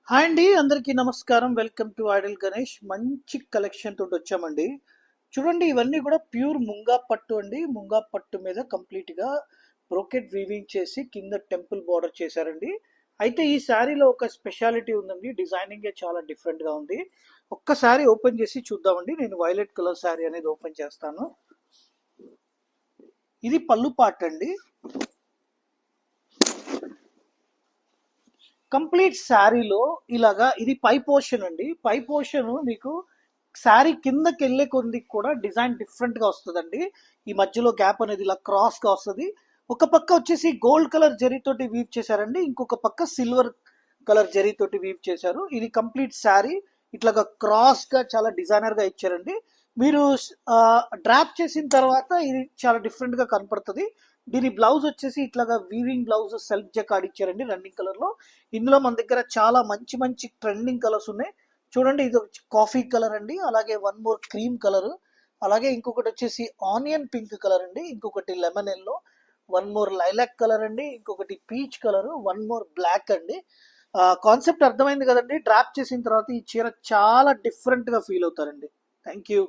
Hi అండి, అందరికీ నమస్కారం. Welcome to Idol Ganesh. మంచి కలెక్షన్ తోటి వచ్చామండి. చూడండి, ఇవన్నీ కూడా ప్యూర్ ముంగా పట్టు అండి. ముంగా పట్టు మీద కంప్లీట్ గా బ్రోకెట్ వీవింగ్ చేసి కింద టెంపుల్ బార్డర్ చేశారండి. అయితే ఈ శారీలో ఒక స్పెషాలిటీ ఉందండి. డిజైనింగ్ చాలా డిఫరెంట్ గా ఉంది. ఒక్కసారి ఓపెన్ చేసి చూద్దామండి. నేను వైలెట్ కలర్ శారీ అనేది ఓపెన్ చేస్తాను. ఇది పళ్ళు పార్ట్ అండి. కంప్లీట్ శారీలో ఇలాగా ఇది పై పోర్షన్ అండి. పై పోర్షన్ మీకు శారీ కిందకి వెళ్ళే కొద్ది కూడా డిజైన్ డిఫరెంట్ గా వస్తుందండి. ఈ మధ్యలో గ్యాప్ అనేది ఇలా క్రాస్ గా వస్తుంది. ఒక పక్క వచ్చేసి గోల్డ్ కలర్ జరీతోటి వీవ్ చేశారండి, ఇంకొక పక్క సిల్వర్ కలర్ జరీతోటి వీవ్ చేశారు. ఇది కంప్లీట్ శారీ ఇట్లాగా క్రాస్ గా చాలా డిజైనర్ గా ఇచ్చారండి. మీరు డ్రాప్ చేసిన తర్వాత ఇది చాలా డిఫరెంట్ గా కనపడుతుంది. దీని బ్లౌజ్ వచ్చేసి ఇట్లాగా వీవింగ్ బ్లౌజ్ సెల్ఫ్ జకాడ్ ఇచ్చారండి రన్నింగ్ కలర్ లో. ఇందులో మన దగ్గర చాలా మంచి మంచి ట్రెండింగ్ కలర్స్ ఉన్నాయి. చూడండి, ఇది కాఫీ కలర్ అండి, అలాగే వన్ మోర్ క్రీమ్ కలర్, అలాగే ఇంకొకటి వచ్చేసి ఆనియన్ పింక్ కలర్ అండి, ఇంకొకటి lemon yellow, one more lilac colour అండి, ఇంకొకటి peach colour, one more black అండి. కాన్సెప్ట్ అర్థమైంది కదండి. డ్రాప్ చేసిన తర్వాత ఈ చీర చాలా డిఫరెంట్ గా ఫీల్ అవుతారండి. Thank you.